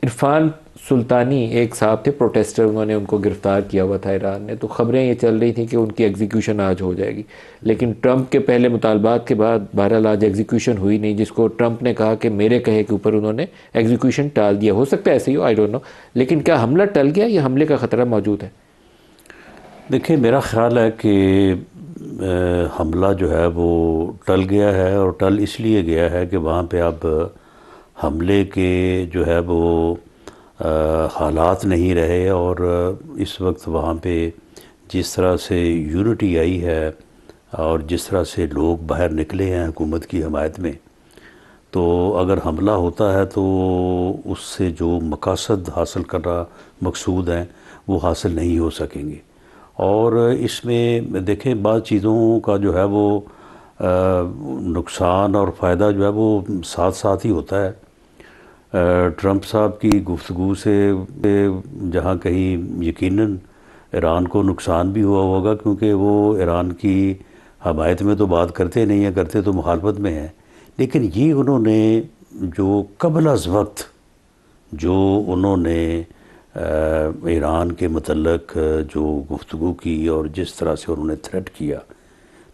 عرفان سلطانی ایک صاحب تھے پروٹیسٹر، انہوں نے ان کو گرفتار کیا ہوا تھا ایران نے، تو خبریں یہ چل رہی تھیں کہ ان کی ایگزیکیوشن آج ہو جائے گی، لیکن ٹرمپ کے پہلے مطالبات کے بعد بہرحال آج ایگزیکیوشن ہوئی نہیں، جس کو ٹرمپ نے کہا کہ میرے کہے کے اوپر انہوں نے ایگزیکیوشن ٹال دیا۔ ہو سکتا ہے ایسے ہی ہو، آئی ڈونٹ نو، لیکن کیا حملہ ٹل گیا یا حملے کا خطرہ موجود ہے؟ دیکھیں، میرا خیال ہے کہ حملہ جو ہے وہ ٹل گیا ہے، اور ٹل اس لیے گیا ہے کہ وہاں پہ اب حملے کے جو ہے وہ حالات نہیں رہے، اور اس وقت وہاں پہ جس طرح سے یونٹی آئی ہے اور جس طرح سے لوگ باہر نکلے ہیں حکومت کی حمایت میں، تو اگر حملہ ہوتا ہے تو اس سے جو مقاصد حاصل کرنا مقصود ہیں وہ حاصل نہیں ہو سکیں گے۔ اور اس میں دیکھیں، بعض چیزوں کا جو ہے وہ نقصان اور فائدہ جو ہے وہ ساتھ ساتھ ہی ہوتا ہے۔ ٹرمپ صاحب کی گفتگو سے جہاں کہیں یقیناً ایران کو نقصان بھی ہوا ہوگا، کیونکہ وہ ایران کی حمایت میں تو بات کرتے نہیں ہیں، کرتے تو مخالفت میں ہیں، لیکن یہ انہوں نے جو قبل از وقت جو انہوں نے ایران کے متعلق جو گفتگو کی اور جس طرح سے انہوں نے تھریٹ کیا،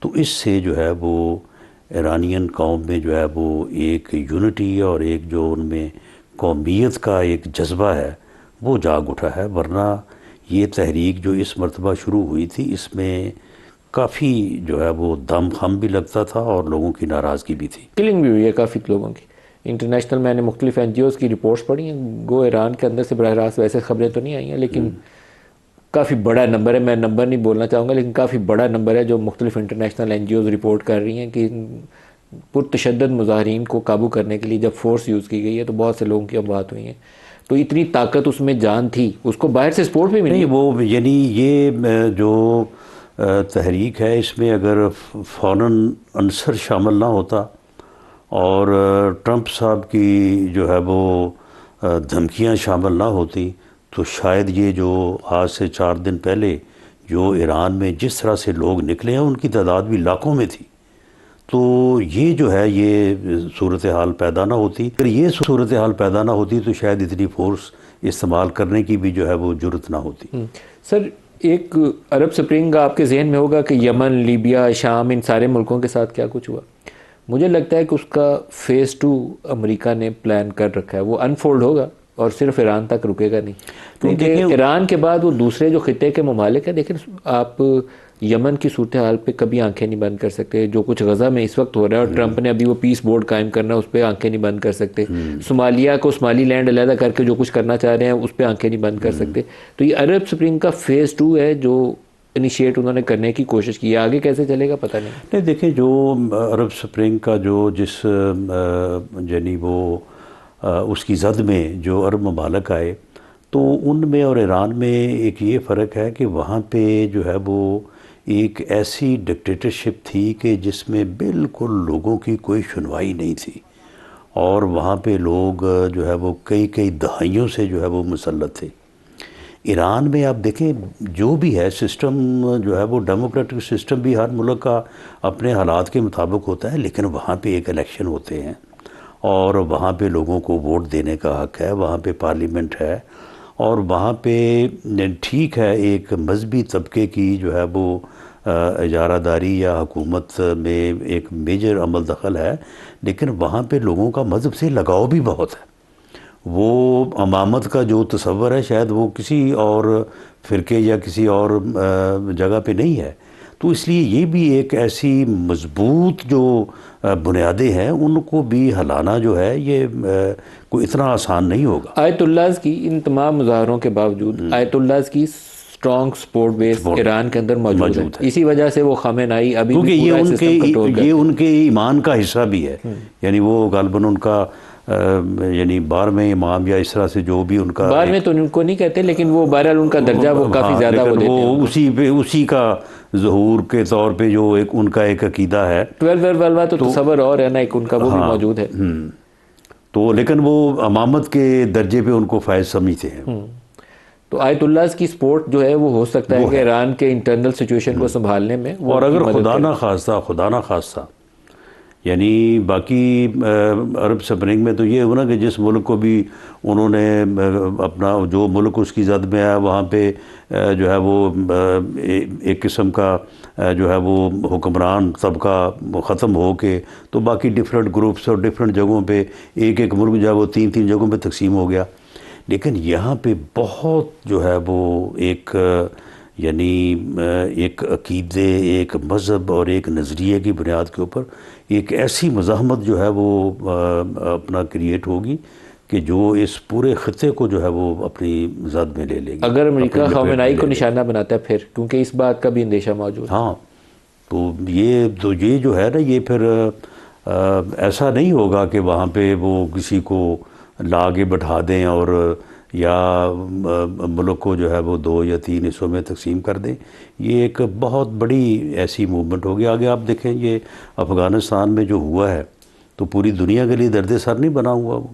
تو اس سے جو ہے وہ ایرانین قوم میں جو ہے وہ ایک یونٹی اور ایک جو ان میں قومیت کا ایک جذبہ ہے وہ جاگ اٹھا ہے۔ ورنہ یہ تحریک جو اس مرتبہ شروع ہوئی تھی، اس میں کافی جو ہے وہ دم خم بھی لگتا تھا اور لوگوں کی ناراضگی بھی تھی، کلنگ بھی ہوئی ہے کافی لوگوں کی۔ انٹرنیشنل، میں نے مختلف این جی اوز کی رپورٹس پڑھی ہیں، گو ایران کے اندر سے براہ راست ویسے خبریں تو نہیں آئی ہیں، لیکن کافی بڑا نمبر ہے، میں نمبر نہیں بولنا چاہوں گا، لیکن کافی بڑا نمبر ہے جو مختلف international N G Os report کر رہی ہیں کہ پرتشدد مظاہرین کو قابو کرنے کے لیے جب فورس یوز کی گئی ہے تو بہت سے لوگوں کی اموات ہوئی ہیں۔ تو اتنی طاقت اس میں جان تھی، اس کو باہر سے سپورٹ بھی ملی؟ نہیں، وہ یعنی یہ جو تحریک ہے، اس میں اگر فوراً عنصر شامل نہ ہوتا اور ٹرمپ صاحب کی جو ہے وہ دھمکیاں شامل نہ ہوتی، تو شاید یہ جو آج سے 4 دن پہلے جو ایران میں جس طرح سے لوگ نکلے ہیں ان کی تعداد بھی لاکھوں میں تھی، تو یہ جو ہے یہ صورتحال پیدا نہ ہوتی۔ اگر یہ صورتحال پیدا نہ ہوتی تو شاید اتنی فورس استعمال کرنے کی بھی جو ہے وہ جرت نہ ہوتی۔ سر، ایک عرب سپرنگ آپ کے ذہن میں ہوگا کہ یمن، لیبیا، شام، ان سارے ملکوں کے ساتھ کیا کچھ ہوا۔ مجھے لگتا ہے کہ اس کا فیز 2 امریکہ نے پلان کر رکھا ہے، وہ انفولڈ ہوگا اور صرف ایران تک رکے گا نہیں، کیونکہ ایران کے بعد وہ دوسرے جو خطے کے ممالک ہیں، دیکھیں آپ یمن کی صورتحال پہ کبھی آنکھیں نہیں بند کر سکتے، جو کچھ غزہ میں اس وقت ہو رہا ہے، اور ٹرمپ نے ابھی وہ پیس بورڈ قائم کرنا ہے، اس پہ آنکھیں نہیں بند کر سکتے۔ صومالیہ کو سومالی لینڈ علیحدہ کر کے جو کچھ کرنا چاہ رہے ہیں اس پہ آنکھیں نہیں بند کر سکتے۔ تو یہ عرب سپرنگ کا فیز 2 ہے جو انیشیٹ انہوں نے کرنے کی کوشش کی ہے، آگے کیسے چلے گا پتہ نہیں۔ دیکھیں، جو عرب سپرنگ کا جو جس یعنی وہ اس کی زد میں جو عرب ممالک آئے، تو ان میں اور ایران میں ایک یہ فرق ہے کہ وہاں پہ جو ہے وہ ایک ایسی ڈکٹیٹرشپ تھی کہ جس میں بالکل لوگوں کی کوئی سنوائی نہیں تھی، اور وہاں پہ لوگ جو ہے وہ کئی دہائیوں سے جو ہے وہ مسلط تھے۔ ایران میں آپ دیکھیں جو بھی ہے سسٹم جو ہے وہ ڈیموکریٹک سسٹم بھی ہر ملک کا اپنے حالات کے مطابق ہوتا ہے، لیکن وہاں پہ ایک الیکشن ہوتے ہیں اور وہاں پہ لوگوں کو ووٹ دینے کا حق ہے، وہاں پہ پارلیمنٹ ہے، اور وہاں پہ ٹھیک ہے ایک مذہبی طبقے کی جو ہے وہ اجارہ داری یا حکومت میں ایک میجر عمل دخل ہے، لیکن وہاں پہ لوگوں کا مذہب سے لگاؤ بھی بہت ہے۔ وہ امامت کا جو تصور ہے شاید وہ کسی اور فرقے یا کسی اور جگہ پہ نہیں ہے، تو اس لیے یہ بھی ایک ایسی مضبوط جو بنیادیں ہیں ان کو بھی ہلانا جو ہے یہ کوئی اتنا آسان نہیں ہوگا۔ آیت اللہ کی ان تمام مظاہروں کے باوجود آیت اللہ کی سٹرونگ سپورٹ بیس ایران کے اندر موجود ہے، اسی وجہ سے وہ خامنہئی ابھی کیونکہ یہ ان کے ایمان کا حصہ بھی ہے، یعنی وہ غالباً ان کا یعنی 12ویں امام یا اس طرح سے جو بھی ان کا 12ویں تو ان کو نہیں کہتے، لیکن وہ بہرحال ان کا درجہ وہ کافی زیادہ وہ دیتے ہیں، وہ اسی کا ظہور کے طور پہ جو ایک ان کا ایک عقیدہ ہے 12 تو تصور اور ہے نا، ایک ان کا وہ بھی موجود ہے، تو لیکن وہ امامت کے درجے پہ ان کو فائز سمجھتے ہیں۔ تو آیت اللہ کی سپورٹ جو ہے وہ ہو سکتا ہے کہ ایران کے انٹرنل سچویشن کو سنبھالنے میں، اور اگر خدا نہ خواستہ یعنی باقی عرب سپرنگ میں تو یہ ہو نا کہ جس ملک کو بھی انہوں نے اپنا جو ملک اس کی زد میں آیا وہاں پہ جو ہے وہ ایک قسم کا جو ہے وہ حکمران طبقہ ختم ہو کے تو باقی ڈفرینٹ گروپس اور ڈفرینٹ جگہوں پہ ایک ایک ملک جو ہے وہ 3 جگہوں پہ تقسیم ہو گیا. لیکن یہاں پہ بہت جو ہے وہ ایک یعنی ایک عقیدے، ایک مذہب اور ایک نظریے کی بنیاد کے اوپر ایک ایسی مزاحمت جو ہے وہ اپنا کریٹ ہوگی کہ جو اس پورے خطے کو جو ہے وہ اپنی زد میں لے لے گی. اگر امریکہ اپنی لپیٹ میں خامنہئی کو لے لے گی. نشانہ بناتا ہے پھر، کیونکہ اس بات کا بھی اندیشہ موجود ہے. ہاں تو یہ جو ہے نا یہ پھر ایسا نہیں ہوگا کہ وہاں پہ وہ کسی کو لا کے بٹھا دیں اور یا ملک کو جو ہے وہ 2 یا 3 حصوں میں تقسیم کر دیں. یہ ایک بہت بڑی ایسی موومنٹ ہوگی. آگے آپ دیکھیں یہ افغانستان میں جو ہوا ہے تو پوری دنیا کے لیے درد سر نہیں بنا ہوا وہ.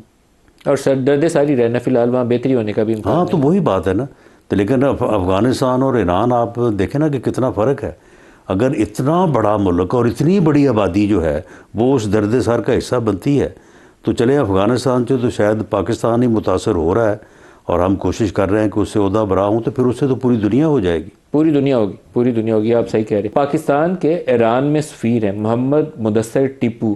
اور سر درد ساری رہنا فی الحال وہاں بہتری ہونے کا بھی امکان ہاں نہیں. تو وہی بات ہے نا. تو لیکن افغانستان اور ایران آپ دیکھیں نا کہ کتنا فرق ہے. اگر اتنا بڑا ملک اور اتنی بڑی آبادی جو ہے وہ اس درد سر کا حصہ بنتی ہے تو چلیں افغانستان سے تو شاید پاکستان ہی متاثر ہو رہا ہے اور ہم کوشش کر رہے ہیں کہ اس سے عہدہ برا ہوں تو پھر اس سے تو پوری دنیا ہو جائے گی. پوری دنیا ہوگی، پوری دنیا ہوگی. آپ صحیح کہہ رہے ہیں. پاکستان کے ایران میں سفیر ہیں محمد مدثر ٹیپو،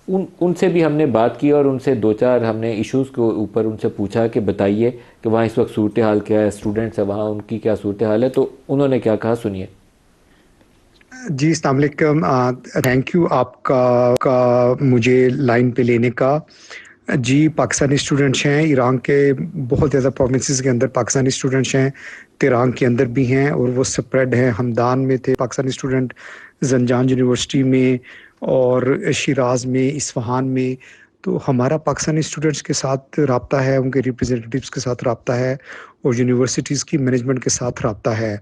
ان سے بھی ہم نے بات کی اور ان سے 2-4 ہم نے ایشوز کے اوپر ان سے پوچھا کہ بتائیے کہ وہاں اس وقت صورتحال کیا ہے، اسٹوڈنٹس ہیں وہاں ان کی کیا صورتحال ہے. تو انہوں نے کیا کہا، سنیے. جی السلام علیکم. تھینک یو آپ کا مجھے لائن پہ لینے کا. جی پاکستانی اسٹوڈنٹس ہیں ایران کے بہت زیادہ پروونسز کے اندر. پاکستانی اسٹوڈنٹس ہیں تہران کے اندر بھی ہیں اور وہ سپریڈ ہیں. ہمدان میں تھے پاکستانی اسٹوڈنٹ، زنجان یونیورسٹی میں اور شیراز میں، اصفہان میں. تو ہمارا پاکستانی اسٹوڈنٹس کے ساتھ رابطہ ہے، ان کے ریپرزینٹیوز کے ساتھ رابطہ ہے اور یونیورسٹیز کی مینجمنٹ کے ساتھ رابطہ ہے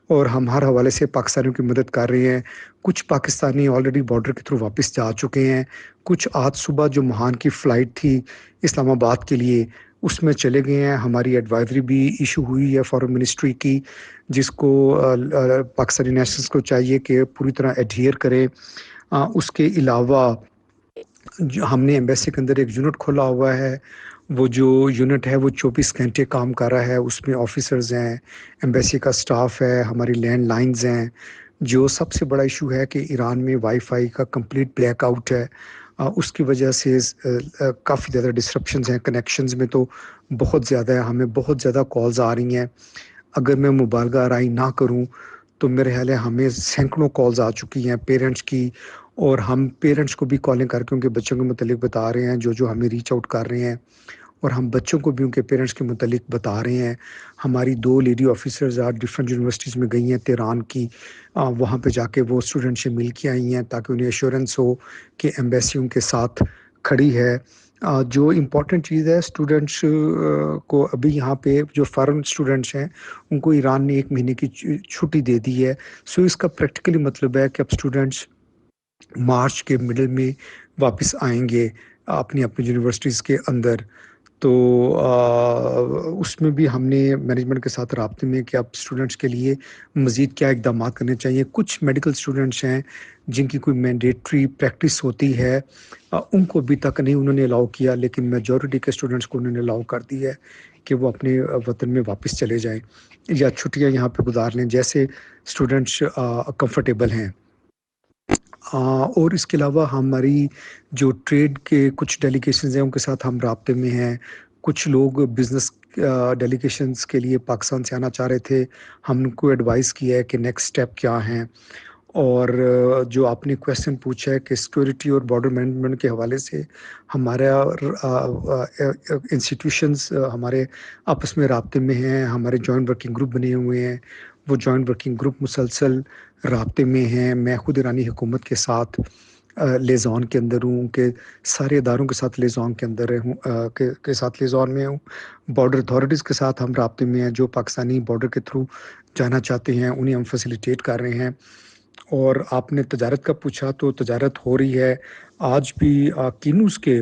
اور ہم ہر حوالے سے پاکستانیوں کی مدد کر رہے ہیں. کچھ پاکستانی آلریڈی بارڈر کے تھرو واپس جا چکے ہیں. کچھ آج صبح جو مہان کی فلائٹ تھی اسلام آباد کے لیے اس میں چلے گئے ہیں. ہماری ایڈوائزری بھی ایشو ہوئی ہے فارن منسٹری کی، جس کو پاکستانی نیشنلز کو چاہیے کہ پوری طرح ایڈہیئر کریں. اس کے علاوہ ہم نے ایمبیسی کے اندر ایک یونٹ کھولا ہوا ہے. وہ جو یونٹ ہے وہ 24 گھنٹے کام کر رہا ہے. اس میں آفیسرز ہیں، ایمبیسی کا سٹاف ہے، ہماری لینڈ لائنز ہیں. جو سب سے بڑا ایشو ہے کہ ایران میں وائی فائی کا کمپلیٹ بلیک آؤٹ ہے. اس کی وجہ سے کافی زیادہ ڈسرپشنز ہیں کنیکشنز میں، تو بہت زیادہ ہے. ہمیں بہت زیادہ کالز آ رہی ہیں. اگر میں مبالغہ آرائی نہ کروں تو میرے خیال ہے ہمیں سینکڑوں کالز آ چکی ہیں پیرنٹس کی، اور ہم پیرنٹس کو بھی کالنگ کر کے ان کے بچوں کے متعلق بتا رہے ہیں جو ہمیں ریچ آؤٹ کر رہے ہیں، اور ہم بچوں کو بھی ان کے پیرنٹس کے متعلق بتا رہے ہیں. ہماری 2 لیڈی آفیسرز آج ڈفرینٹ یونیورسٹیز میں گئی ہیں تہران کی. وہاں پہ جا کے وہ اسٹوڈنٹ سے مل کے آئی ہیں تاکہ انہیں ایشورنس ہو کہ ایمبیسی ان کے ساتھ کھڑی ہے. جو امپورٹنٹ چیز ہے اسٹوڈنٹس کو ابھی یہاں پہ جو فارن اسٹوڈنٹس ہیں ان کو ایران نے 1 مہینے کی چھٹی دے دی ہے. سو اس کا پریکٹیکلی مطلب ہے کہ اب اسٹوڈنٹس مارچ کے مڈل میں واپس آئیں گے اپنی یونیورسٹیز کے اندر. تو اس میں بھی ہم نے مینجمنٹ کے ساتھ رابطے میں کہ اب اسٹوڈنٹس کے لیے مزید کیا اقدامات کرنے چاہیے. کچھ میڈیکل اسٹوڈنٹس ہیں جن کی کوئی مینڈیٹری پریکٹس ہوتی ہے، ان کو ابھی تک نہیں انہوں نے الاؤ کیا، لیکن میجورٹی کے اسٹوڈنٹس کو انہوں نے الاؤ کر دی ہے کہ وہ اپنے وطن میں واپس چلے جائیں یا چھٹیاں یہاں پہ گزار لیں جیسے اسٹوڈنٹس کمفرٹیبل ہیں. اور اس کے علاوہ ہماری جو ٹریڈ کے کچھ ڈیلیگیشنز ہیں ان کے ساتھ ہم رابطے میں ہیں. کچھ لوگ بزنس ڈیلیگیشنز کے لیے پاکستان سے آنا چاہ رہے تھے. ہم ان کو ایڈوائز کیا ہے کہ نیکسٹ سٹیپ کیا ہیں. اور جو آپ نے کویسچن پوچھا ہے کہ سیکورٹی اور بارڈر مینجمنٹ کے حوالے سے ہمارا انسٹیٹیوشنز ہمارے آپس میں رابطے میں ہیں. ہمارے جوائنٹ ورکنگ گروپ بنے ہوئے ہیں. وہ جوائنٹ ورکنگ گروپ مسلسل رابطے میں ہیں. میں خود ایرانی حکومت کے ساتھ لیزون کے اندر ہوں، کہ سارے اداروں کے ساتھ لیزون کے اندر ہوں، کے ساتھ لیزون میں ہوں. بارڈر اتھارٹیز کے ساتھ ہم رابطے میں ہیں. جو پاکستانی بارڈر کے تھرو جانا چاہتے ہیں انہیں ہم فیسیلیٹیٹ کر رہے ہیں. اور آپ نے تجارت کا پوچھا تو تجارت ہو رہی ہے. آج بھی کینوز کے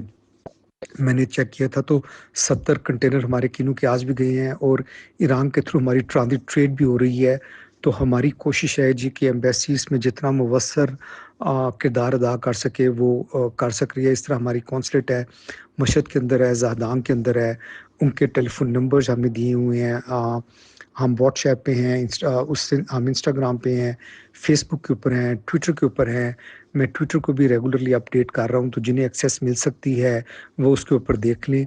میں نے چیک کیا تھا تو 70 کنٹینر ہمارے کینو کے آج بھی گئے ہیں، اور ایران کے تھرو ہماری ٹرانزٹ ٹریڈ بھی ہو رہی ہے. تو ہماری کوشش ہے جی کہ ایمبیسیز میں جتنا مؤثر کردار ادا کر سکے وہ کر سک رہی ہے. اس طرح ہماری کونسلیٹ ہے مشہد کے اندر ہے، زہدان کے اندر ہے، ان کے ٹیلی فون نمبرز ہمیں دیے ہوئے ہیں. ہم واٹس ایپ پہ ہیں، اس سے ہم انسٹاگرام پہ ہیں، فیس بک کے اوپر ہیں، ٹویٹر کے اوپر ہیں. میں ٹویٹر کو بھی ریگولرلی اپڈیٹ کر رہا ہوں، تو جنہیں ایکسیس مل سکتی ہے وہ اس کے اوپر دیکھ لیں.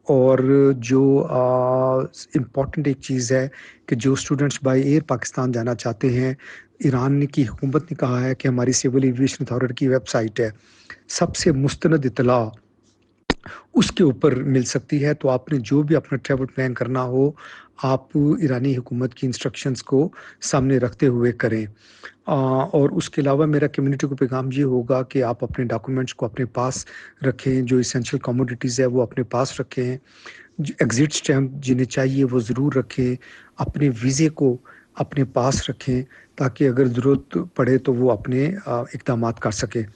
اور جو امپورٹنٹ ایک چیز ہے کہ جو اسٹوڈنٹس بائی ایئر پاکستان جانا چاہتے ہیں، ایران کی حکومت نے کہا ہے کہ ہماری سول ایویشن اتھارٹی کی ویب سائٹ ہے، سب سے مستند اطلاع اس کے اوپر مل سکتی ہے. تو آپ نے جو بھی اپنا ٹریول پلان کرنا ہو آپ ایرانی حکومت کی انسٹرکشنز کو سامنے رکھتے ہوئے کریں. اور اس کے علاوہ میرا کمیونٹی کو پیغام یہ ہوگا کہ آپ اپنے ڈاکومنٹس کو اپنے پاس رکھیں، جو اسینشیل کموڈیٹیز ہے وہ اپنے پاس رکھیں، ایگزٹ اسٹیمپ جنہیں چاہیے وہ ضرور رکھیں، اپنے ویزے کو اپنے پاس رکھیں تاکہ اگر ضرورت پڑے تو وہ اپنے اقدامات کر سکیں.